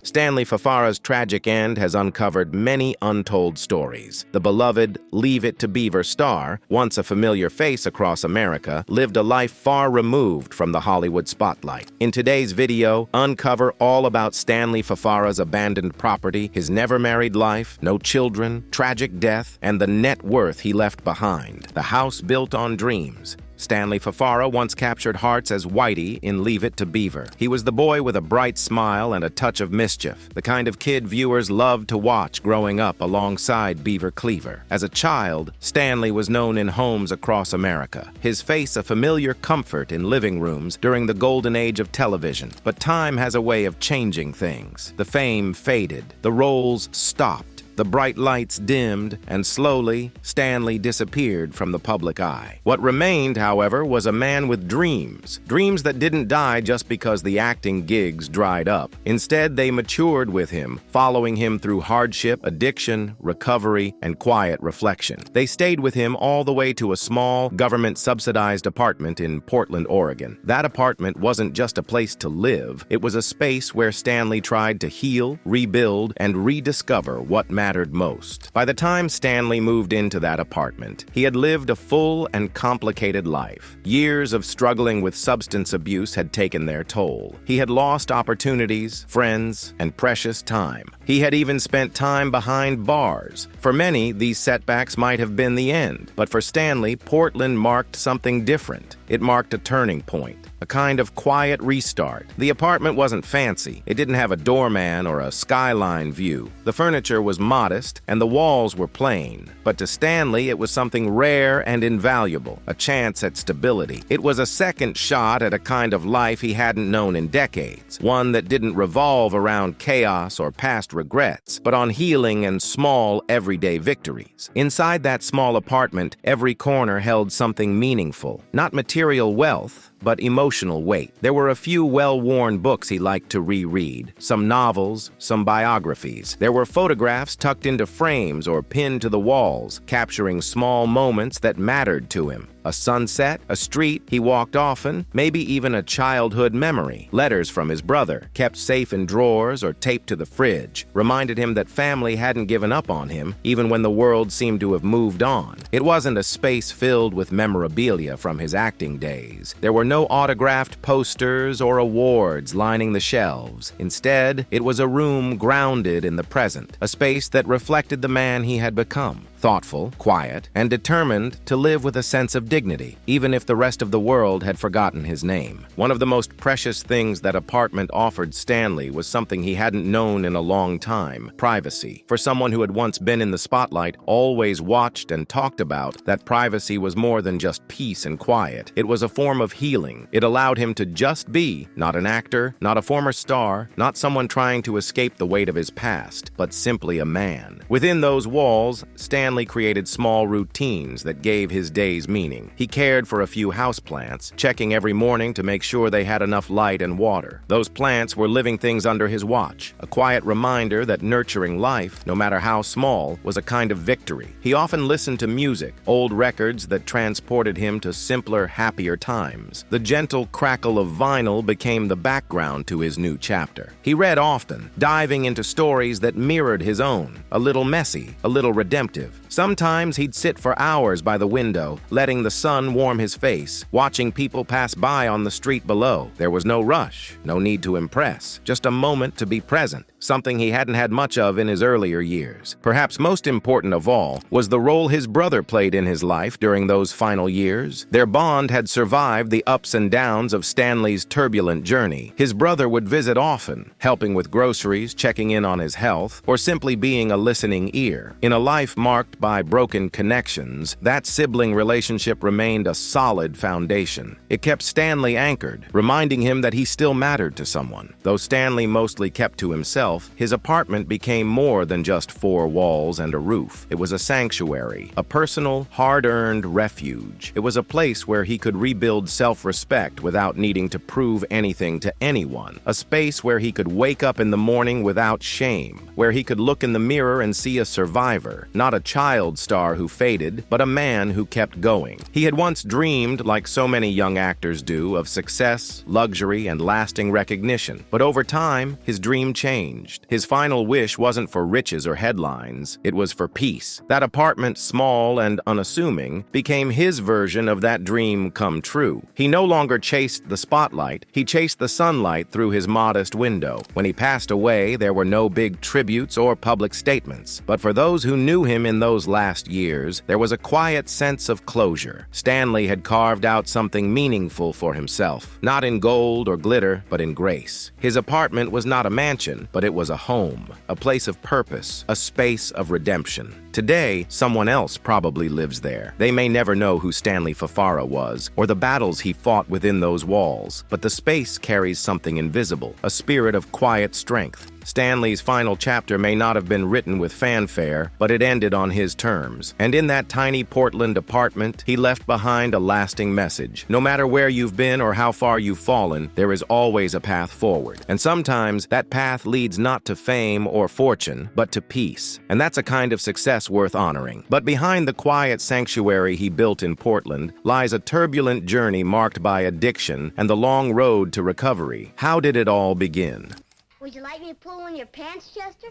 Stanley Fafara's tragic end has uncovered many untold stories. The beloved Leave It to Beaver star, once a familiar face across America, lived a life far removed from the Hollywood spotlight. In today's video, uncover all about Stanley Fafara's abandoned property, his never-married life, no children, tragic death, and the net worth he left behind. The house built on dreams. Stanley Fafara once captured hearts as Whitey in Leave It to Beaver. He was the boy with a bright smile and a touch of mischief, the kind of kid viewers loved to watch growing up alongside Beaver Cleaver. As a child, Stanley was known in homes across America, his face a familiar comfort in living rooms during the golden age of television. But time has a way of changing things. The fame faded, the roles stopped. The bright lights dimmed, and slowly, Stanley disappeared from the public eye. What remained, however, was a man with dreams. Dreams that didn't die just because the acting gigs dried up. Instead, they matured with him, following him through hardship, addiction, recovery, and quiet reflection. They stayed with him all the way to a small, government-subsidized apartment in Portland, Oregon. That apartment wasn't just a place to live. It was a space where Stanley tried to heal, rebuild, and rediscover what mattered most. By the time Stanley moved into that apartment, he had lived a full and complicated life. Years of struggling with substance abuse had taken their toll. He had lost opportunities, friends, and precious time. He had even spent time behind bars. For many, these setbacks might have been the end. But for Stanley, Portland marked something different. It marked a turning point. A kind of quiet restart. The apartment wasn't fancy. It didn't have a doorman or a skyline view. The furniture was modest, and the walls were plain. But to Stanley, it was something rare and invaluable, a chance at stability. It was a second shot at a kind of life he hadn't known in decades, one that didn't revolve around chaos or past regrets, but on healing and small, everyday victories. Inside that small apartment, every corner held something meaningful, not material wealth, but emotional weight. There were a few well-worn books he liked to reread, some novels, some biographies. There were photographs tucked into frames or pinned to the walls, capturing small moments that mattered to him. A sunset, a street he walked often, maybe even a childhood memory. Letters from his brother, kept safe in drawers or taped to the fridge, reminded him that family hadn't given up on him, even when the world seemed to have moved on. It wasn't a space filled with memorabilia from his acting days. There were no autographed posters or awards lining the shelves. Instead, it was a room grounded in the present, a space that reflected the man he had become. Thoughtful, quiet, and determined to live with a sense of dignity, even if the rest of the world had forgotten his name. One of the most precious things that apartment offered Stanley was something he hadn't known in a long time: privacy. For someone who had once been in the spotlight, always watched and talked about, that privacy was more than just peace and quiet. It was a form of healing. It allowed him to just be, not an actor, not a former star, not someone trying to escape the weight of his past, but simply a man. Within those walls, Stanley created small routines that gave his days meaning. He cared for a few houseplants, checking every morning to make sure they had enough light and water. Those plants were living things under his watch, a quiet reminder that nurturing life, no matter how small, was a kind of victory. He often listened to music, old records that transported him to simpler, happier times. The gentle crackle of vinyl became the background to his new chapter. He read often, diving into stories that mirrored his own, a little messy, a little redemptive. Sometimes he'd sit for hours by the window, letting the sun warm his face, watching people pass by on the street below. There was no rush, no need to impress, just a moment to be present, something he hadn't had much of in his earlier years. Perhaps most important of all was the role his brother played in his life during those final years. Their bond had survived the ups and downs of Stanley's turbulent journey. His brother would visit often, helping with groceries, checking in on his health, or simply being a listening ear. In a life marked by broken connections, that sibling relationship remained a solid foundation. It kept Stanley anchored, reminding him that he still mattered to someone. Though Stanley mostly kept to himself, his apartment became more than just four walls and a roof. It was a sanctuary, a personal, hard-earned refuge. It was a place where he could rebuild self-respect without needing to prove anything to anyone. A space where he could wake up in the morning without shame, where he could look in the mirror and see a survivor, not a child child star who faded, but a man who kept going. He had once dreamed, like so many young actors do, of success, luxury, and lasting recognition. But over time, his dream changed. His final wish wasn't for riches or headlines, it was for peace. That apartment, small and unassuming, became his version of that dream come true. He no longer chased the spotlight, he chased the sunlight through his modest window. When he passed away, there were no big tributes or public statements. But for those who knew him in those last years, there was a quiet sense of closure. Stanley had carved out something meaningful for himself, not in gold or glitter, but in grace. His apartment was not a mansion, but it was a home, a place of purpose, a space of redemption. Today, someone else probably lives there. They may never know who Stanley Fafara was, or the battles he fought within those walls, but the space carries something invisible, a spirit of quiet strength. Stanley's final chapter may not have been written with fanfare, but it ended on his terms. And in that tiny Portland apartment, he left behind a lasting message. No matter where you've been or how far you've fallen, there is always a path forward. And sometimes that path leads not to fame or fortune, but to peace. And that's a kind of success worth honoring. But behind the quiet sanctuary he built in Portland lies a turbulent journey marked by addiction and the long road to recovery. How did it all begin? Would you like me to pull on your pants, Chester?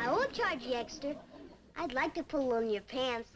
I won't charge you extra. I'd like to pull on your pants.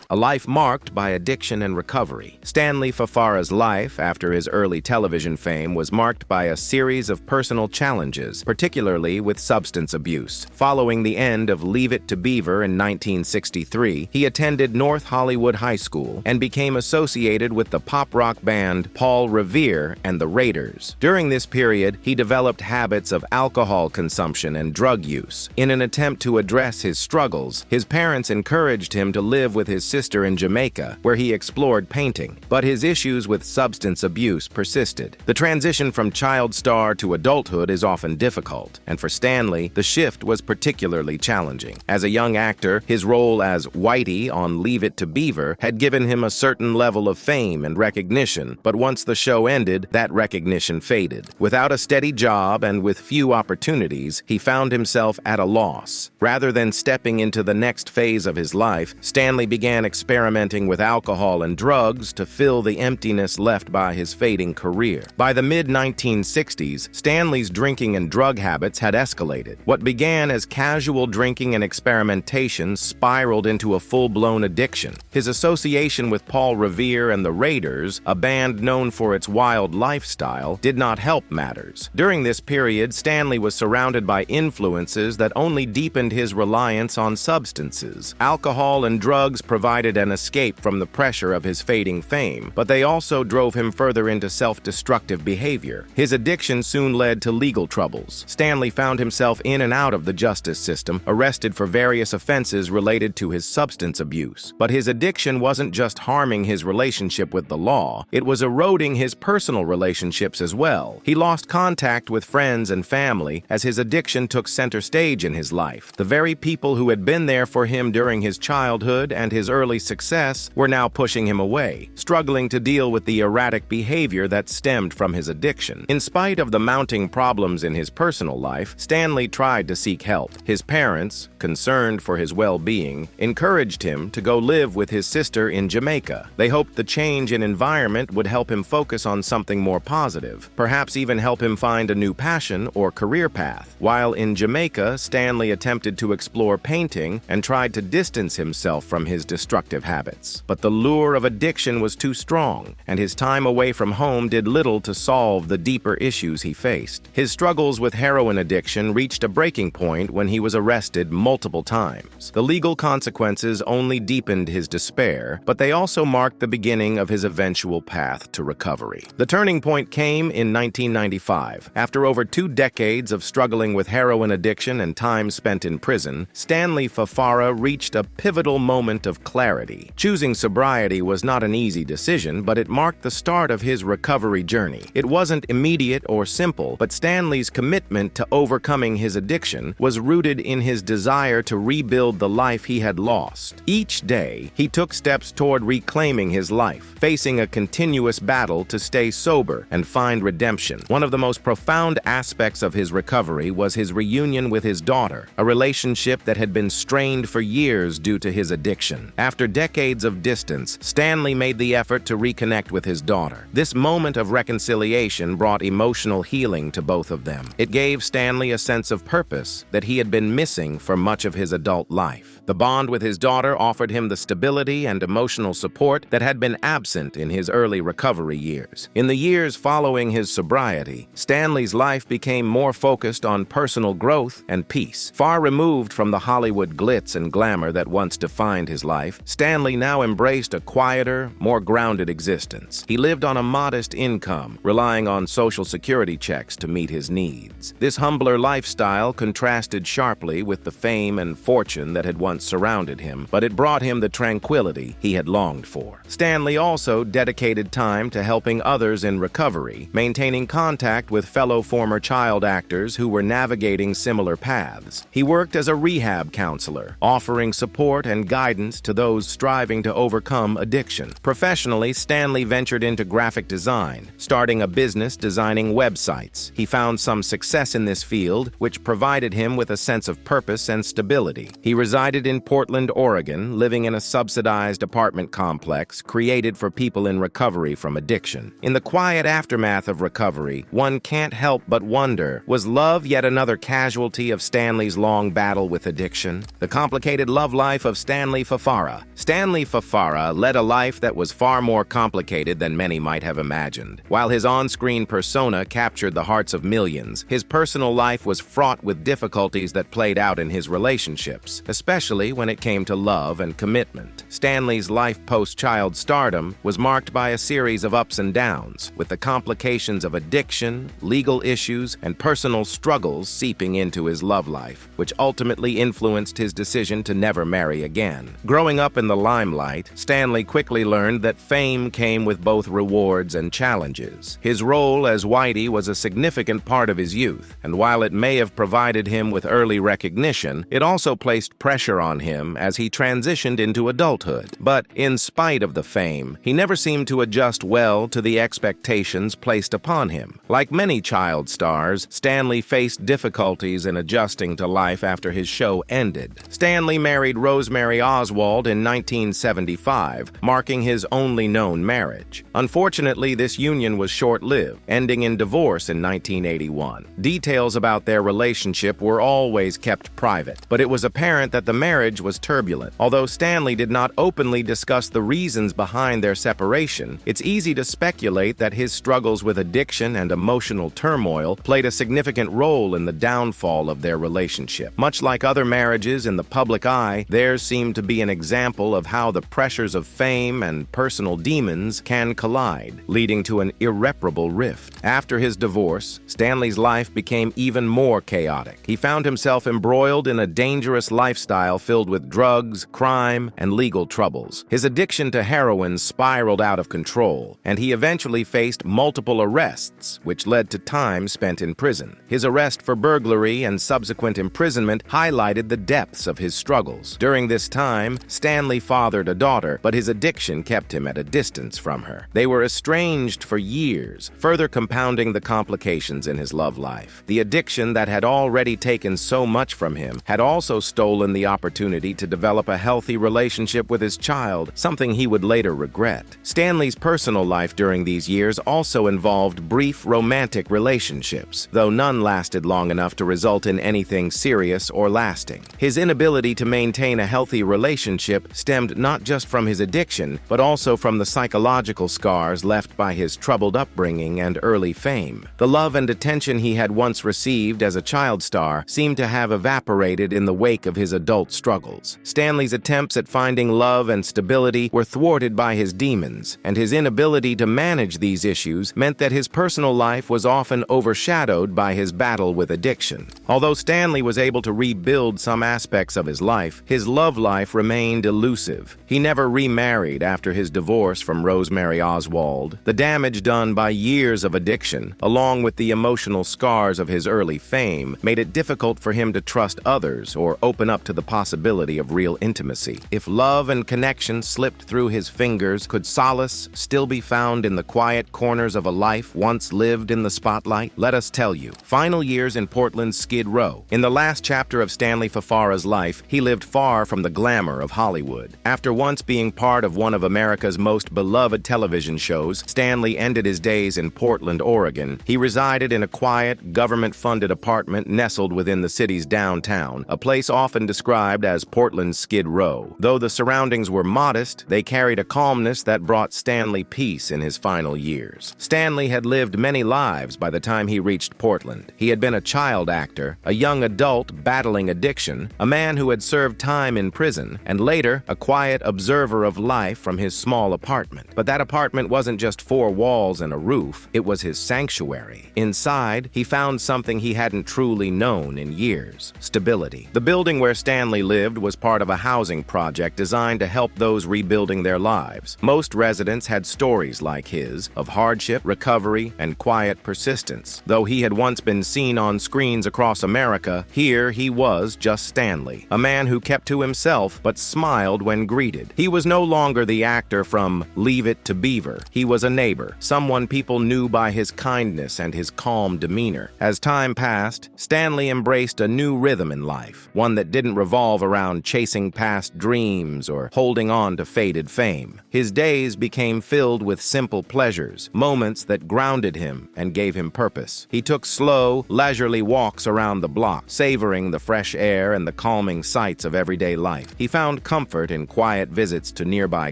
A life marked by addiction and recovery. Stanley Fafara's life, after his early television fame, was marked by a series of personal challenges, particularly with substance abuse. Following the end of Leave It to Beaver in 1963, he attended North Hollywood High School and became associated with the pop rock band Paul Revere and the Raiders. During this period, he developed habits of alcohol consumption and drug use. In an attempt to address his struggles, his parents encouraged him to live with his sister in Jamaica, where he explored painting. But his issues with substance abuse persisted. The transition from child star to adulthood is often difficult, and for Stanley, the shift was particularly challenging. As a young actor, his role as Whitey on Leave It to Beaver had given him a certain level of fame and recognition, but once the show ended, that recognition faded. Without a steady job and with few opportunities, he found himself at a loss. Rather than stepping into the next phase of his life, Stanley began experimenting with alcohol and drugs to fill the emptiness left by his fading career. By the mid-1960s, Stanley's drinking and drug habits had escalated. What began as casual drinking and experimentation spiraled into a full-blown addiction. His association with Paul Revere and the Raiders, a band known for its wild lifestyle, did not help matters. During this period, Stanley was surrounded by influences that only deepened his reliance on substances. Alcohol and drugs provided an escape from the pressure of his fading fame, but they also drove him further into self-destructive behavior. His addiction soon led to legal troubles. Stanley found himself in and out of the justice system, arrested for various offenses related to his substance abuse. But his addiction wasn't just harming his relationship with the law, it was eroding his personal relationships as well. He lost contact with friends and family as his addiction took center stage in his life. The very people who had been there for him during his childhood and his early success were now pushing him away, struggling to deal with the erratic behavior that stemmed from his addiction. In spite of the mounting problems in his personal life, Stanley tried to seek help. His parents, concerned for his well-being, encouraged him to go live with his sister in Jamaica. They hoped the change in environment would help him focus on something more positive, perhaps even help him find a new passion or career path. While in Jamaica, Stanley attempted to explore painting and tried to distance himself from his destructive habits. But the lure of addiction was too strong, and his time away from home did little to solve the deeper issues he faced. His struggles with heroin addiction reached a breaking point when he was arrested multiple times. The legal consequences only deepened his despair, but they also marked the beginning of his eventual path to recovery. The turning point came in 1995. After over 2 decades of struggling with heroin addiction and time spent in prison, Stanley Fafara reached a pivotal moment of clarity. clarity. Choosing sobriety was not an easy decision, but it marked the start of his recovery journey. It wasn't immediate or simple, but Stanley's commitment to overcoming his addiction was rooted in his desire to rebuild the life he had lost. Each day, he took steps toward reclaiming his life, facing a continuous battle to stay sober and find redemption. One of the most profound aspects of his recovery was his reunion with his daughter, a relationship that had been strained for years due to his addiction. After decades of distance, Stanley made the effort to reconnect with his daughter. This moment of reconciliation brought emotional healing to both of them. It gave Stanley a sense of purpose that he had been missing for much of his adult life. The bond with his daughter offered him the stability and emotional support that had been absent in his early recovery years. In the years following his sobriety, Stanley's life became more focused on personal growth and peace. Far removed from the Hollywood glitz and glamour that once defined his life, Stanley now embraced a quieter, more grounded existence. He lived on a modest income, relying on Social Security checks to meet his needs. This humbler lifestyle contrasted sharply with the fame and fortune that had once surrounded him, but it brought him the tranquility he had longed for. Stanley also dedicated time to helping others in recovery, maintaining contact with fellow former child actors who were navigating similar paths. He worked as a rehab counselor, offering support and guidance to those striving to overcome addiction. Professionally, Stanley ventured into graphic design, starting a business designing websites. He found some success in this field, which provided him with a sense of purpose and stability. He resided in Portland, Oregon, living in a subsidized apartment complex created for people in recovery from addiction. In the quiet aftermath of recovery, one can't help but wonder, was love yet another casualty of Stanley's long battle with addiction? The complicated love life of Stanley Fafara. Stanley Fafara led a life that was far more complicated than many might have imagined. While his on-screen persona captured the hearts of millions, his personal life was fraught with difficulties that played out in his relationships, especially when it came to love and commitment. Stanley's life post-child stardom was marked by a series of ups and downs, with the complications of addiction, legal issues, and personal struggles seeping into his love life, which ultimately influenced his decision to never marry again. Growing up in the limelight, Stanley quickly learned that fame came with both rewards and challenges. His role as Whitey was a significant part of his youth, and while it may have provided him with early recognition, it also placed pressure on him as he transitioned into adulthood. But in spite of the fame, he never seemed to adjust well to the expectations placed upon him. Like many child stars, Stanley faced difficulties in adjusting to life after his show ended. Stanley married Rosemary Oswald in 1975, marking his only known marriage. Unfortunately, this union was short-lived, ending in divorce in 1981. Details about their relationship were always kept private, but it was apparent that the marriage was turbulent. Although Stanley did not openly discuss the reasons behind their separation, it's easy to speculate that his struggles with addiction and emotional turmoil played a significant role in the downfall of their relationship. Much like other marriages in the public eye, theirs seemed to be an example of how the pressures of fame and personal demons can collide, leading to an irreparable rift. After his divorce, Stanley's life became even more chaotic. He found himself embroiled in a dangerous lifestyle filled with drugs, crime, and legal troubles. His addiction to heroin spiraled out of control, and he eventually faced multiple arrests, which led to time spent in prison. His arrest for burglary and subsequent imprisonment highlighted the depths of his struggles. During this time, Stanley fathered a daughter, but his addiction kept him at a distance from her. They were estranged for years, further compounding the complications in his love life. The addiction that had already taken so much from him had also stolen the opportunity to develop a healthy relationship with his child, something he would later regret. Stanley's personal life during these years also involved brief romantic relationships, though none lasted long enough to result in anything serious or lasting. His inability to maintain a healthy relationship stemmed not just from his addiction, but also from the psychological scars left by his troubled upbringing and early fame. The love and attention he had once received as a child star seemed to have evaporated in the wake of his adult struggles. Stanley's attempts at finding love and stability were thwarted by his demons, and his inability to manage these issues meant that his personal life was often overshadowed by his battle with addiction. Although Stanley was able to rebuild some aspects of his life, his love life remained elusive. He never remarried after his divorce from Rosemary Oswald. The damage done by years of addiction, along with the emotional scars of his early fame, made it difficult for him to trust others or open up to the possibility of real intimacy. If love and connection slipped through his fingers, could solace still be found in the quiet corners of a life once lived in the spotlight? Let us tell you. Final years in Portland's Skid Row. In the last chapter of Stanley Fafara's life, he lived far from the glamour of Hollywood. After once being part of one of America's most beloved television shows, Stanley ended his days in Portland, Oregon. He resided in a quiet, government-funded apartment nestled within the city's downtown, a place often described as Portland's Skid Row. Though the surroundings were modest, they carried a calmness that brought Stanley peace in his final years. Stanley had lived many lives by the time he reached Portland. He had been a child actor, a young adult battling addiction, a man who had served time in prison, and later a quiet observer of life from his small apartment. But that apartment wasn't just four walls and a roof, it was his sanctuary. Inside, he found something he hadn't truly known in years: stability. The building where Stanley lived was part of a housing project designed to help those rebuilding their lives. Most residents had stories like his, of hardship, recovery, and quiet persistence. Though he had once been seen on screens across America, here he was just Stanley, a man who kept to himself but smiled when greeted. He was no longer the actor from Leave It to Beaver. He was a neighbor, someone people knew by his kindness and his calm demeanor. As time passed, Stanley embraced a new rhythm in life, one that didn't revolve around chasing past dreams or holding on to faded fame. His days became filled with simple pleasures, moments that grounded him and gave him purpose. He took slow, leisurely walks around the block, savoring the fresh air and the calming sights of everyday life. He found comfort in quiet visits to nearby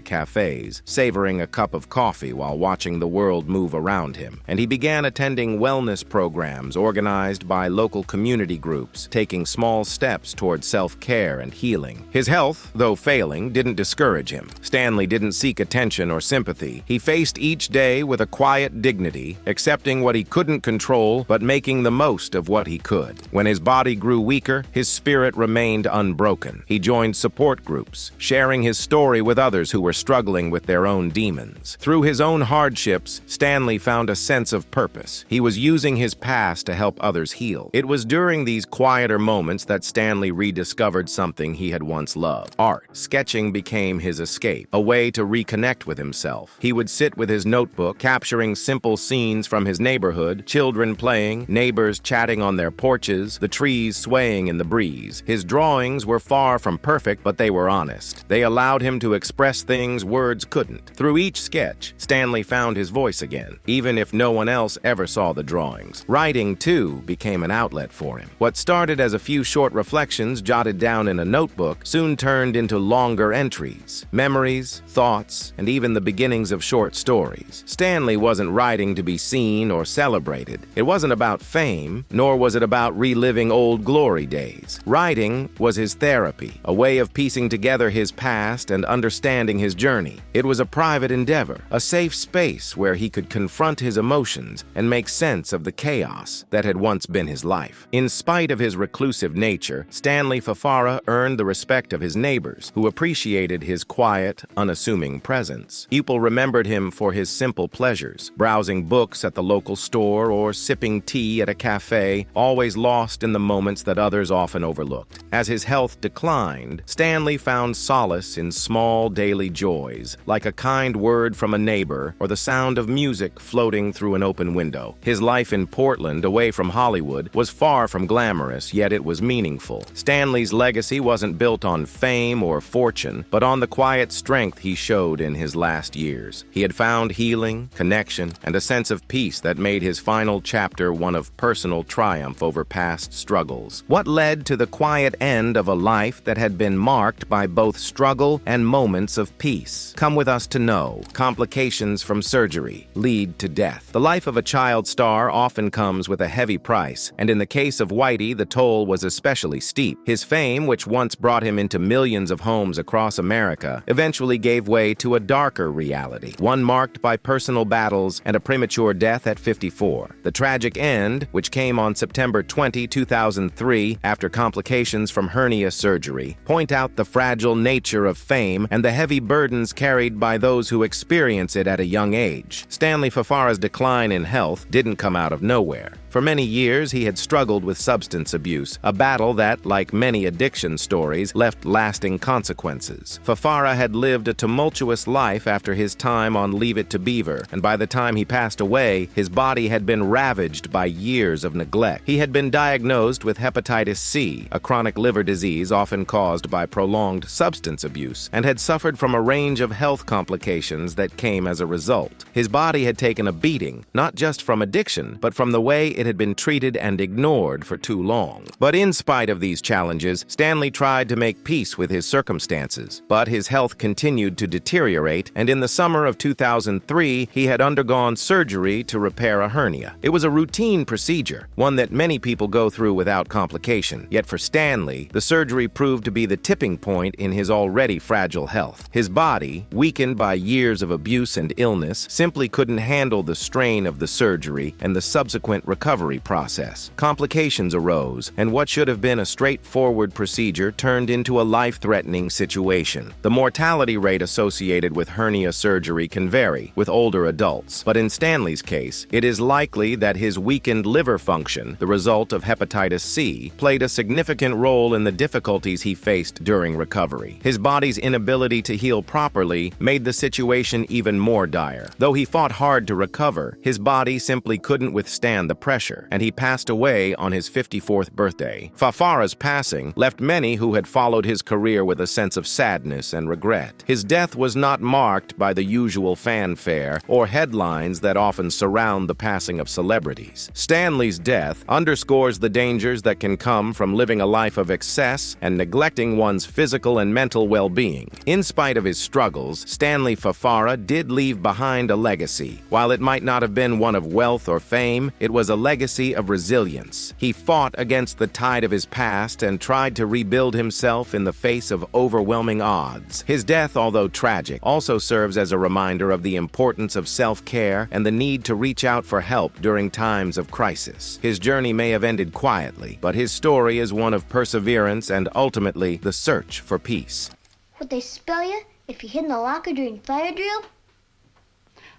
cafes, savoring a cup of coffee while watching the world move around him. And he began attending wellness programs organized by local community groups, taking small steps towards self-care and healing. His health, though failing, didn't discourage him. Stanley didn't seek attention or sympathy. He faced each day with a quiet dignity, accepting what he couldn't control but making the most of what he could. When his body grew weaker, his spirit remained unbroken. He joined support groups, sharing his story with others who were struggling with their own demons. Through his own hardships, Stanley found a sense of purpose. He was using his past to help others heal. It was during these quieter moments that Stanley rediscovered something he had once loved: art. Sketching became his escape, a way to reconnect with himself. He would sit with his notebook, capturing simple scenes from his neighborhood: children playing, neighbors chatting on their porches, the trees swaying in the breeze. His drawings were far from perfect, but they were honest. They allowed him to express things words couldn't. Through each sketch, Stanley found his voice again, even if no one else ever saw the drawings. Writing, too, became an outlet for him. What started as a few short reflections jotted down in a notebook soon turned into longer entries, memories, thoughts, and even the beginnings of short stories. Stanley wasn't writing to be seen or celebrated. It wasn't about fame, nor was it about reliving old glory days. Writing was his therapy, a way of piecing together his past and understanding his journey. It was a private endeavor, a safe space where he could confront his emotions and make sense of the chaos that had once been his life. In spite of his reclusive nature, Stanley Fafara earned the respect of his neighbors, who appreciated his quiet, unassuming presence. People remembered him for his simple pleasures, browsing books at the local store or sipping tea at a cafe, always lost in the moments that others often overlooked. As his health declined, Stanley found solace in small daily joys, like a kind word from a neighbor or the sound of music floating through an open window. His life in Portland, away from Hollywood, was far from glamorous, yet it was meaningful. Stanley's legacy wasn't built on fame or fortune, but on the quiet strength he showed in his last years. He had found healing, connection, and a sense of peace that made his final chapter one of personal triumph over past struggles. What led to the quiet end of a life that had been marked by both struggle and moments of peace? Come with us to know. Complications from surgery lead to death. The life of a child star often comes with a heavy price, and in the case of Whitey, the toll was especially steep. His fame, which once brought him into millions of homes across America, eventually gave way to a darker reality, one marked by personal battles and a premature death at 54. The tragic end, which came on September 20, 2003, after complications from hernia surgery, point out the fragile fragile nature of fame and the heavy burdens carried by those who experience it at a young age. Stanley Fafara's decline in health didn't come out of nowhere. For many years, he had struggled with substance abuse, a battle that, like many addiction stories, left lasting consequences. Fafara had lived a tumultuous life after his time on Leave It to Beaver, and by the time he passed away, his body had been ravaged by years of neglect. He had been diagnosed with hepatitis C, a chronic liver disease often caused by prolonged substance abuse, and had suffered from a range of health complications that came as a result. His body had taken a beating, not just from addiction, but from the way it had been treated and ignored for too long. But in spite of these challenges, Stanley tried to make peace with his circumstances. But his health continued to deteriorate, and in the summer of 2003, he had undergone surgery to repair a hernia. It was a routine procedure, one that many people go through without complication. Yet for Stanley, the surgery proved to be the tipping point in his already fragile health. His body, weakened by years of abuse and illness, simply couldn't handle the strain of the surgery and the subsequent recovery process. Complications arose, and what should have been a straightforward procedure turned into a life-threatening situation. The mortality rate associated with hernia surgery can vary with older adults, but in Stanley's case, it is likely that his weakened liver function, the result of hepatitis C, played a significant role in the difficulties he faced during recovery. His body's inability to heal properly made the situation even more dire. Though he fought hard to recover, his body simply couldn't withstand the pressure, and he passed away on his 54th birthday. Fafara's passing left many who had followed his career with a sense of sadness and regret. His death was not marked by the usual fanfare or headlines that often surround the passing of celebrities. Stanley's death underscores the dangers that can come from living a life of excess and neglecting one's physical and mental well-being. In spite of his struggles, Stanley Fafara did leave behind a legacy. While it might not have been one of wealth or fame, it was a legacy of resilience. He fought against the tide of his past and tried to rebuild himself in the face of overwhelming odds. His death, although tragic, also serves as a reminder of the importance of self-care and the need to reach out for help during times of crisis. His journey may have ended quietly, but his story is one of perseverance and ultimately the search for peace. Would they spell you if you hid in the locker during fire drill?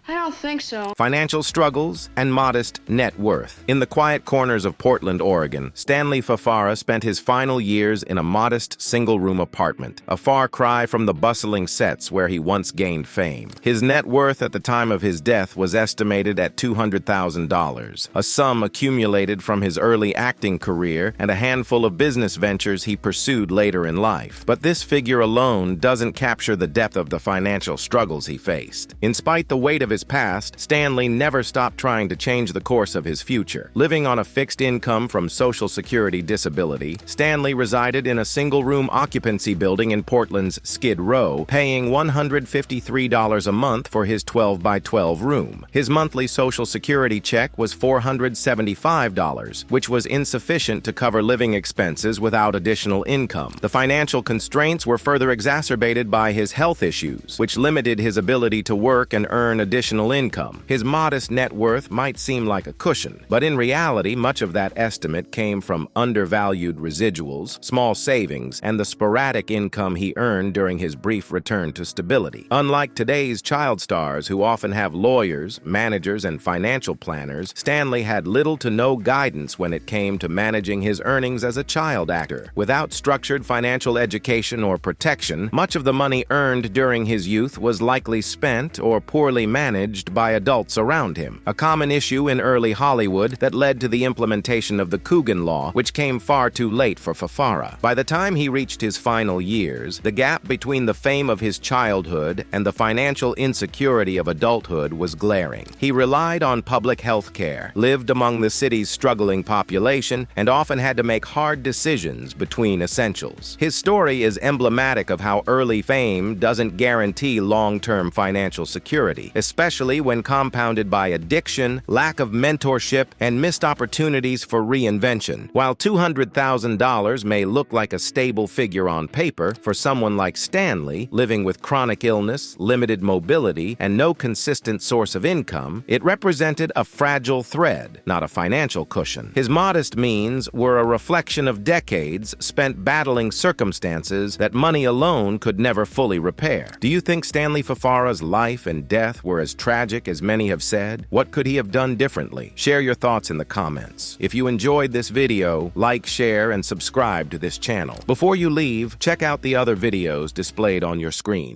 I don't think so. Financial struggles and modest net worth. In the quiet corners of Portland, Oregon, Stanley Fafara spent his final years in a modest single-room apartment, a far cry from the bustling sets where he once gained fame. His net worth at the time of his death was estimated at $200,000, a sum accumulated from his early acting career and a handful of business ventures he pursued later in life. But this figure alone doesn't capture the depth of the financial struggles he faced. In spite the weight of his past, Stanley never stopped trying to change the course of his future. Living on a fixed income from Social Security disability, Stanley resided in a single-room occupancy building in Portland's Skid Row, paying $153 a month for his 12-by-12 room. His monthly Social Security check was $475, which was insufficient to cover living expenses without additional income. The financial constraints were further exacerbated by his health issues, which limited his ability to work and earn additional income. His modest net worth might seem like a cushion, but in reality, much of that estimate came from undervalued residuals, small savings, and the sporadic income he earned during his brief return to stability. Unlike today's child stars who often have lawyers, managers, and financial planners, Stanley had little to no guidance when it came to managing his earnings as a child actor. Without structured financial education or protection, much of the money earned during his youth was likely spent or poorly managed by adults around him, a common issue in early Hollywood that led to the implementation of the Coogan Law, which came far too late for Fafara. By the time he reached his final years, the gap between the fame of his childhood and the financial insecurity of adulthood was glaring. He relied on public health care, lived among the city's struggling population, and often had to make hard decisions between essentials. His story is emblematic of how early fame doesn't guarantee long-term financial security, especially especially when compounded by addiction, lack of mentorship, and missed opportunities for reinvention. While $200,000 may look like a stable figure on paper, for someone like Stanley, living with chronic illness, limited mobility, and no consistent source of income, it represented a fragile thread, not a financial cushion. His modest means were a reflection of decades spent battling circumstances that money alone could never fully repair. Do you think Stanley Fafara's life and death were as tragic as many have said? What could he have done differently? Share your thoughts in the comments. If you enjoyed this video, like, share, and subscribe to this channel. Before you leave, check out the other videos displayed on your screen.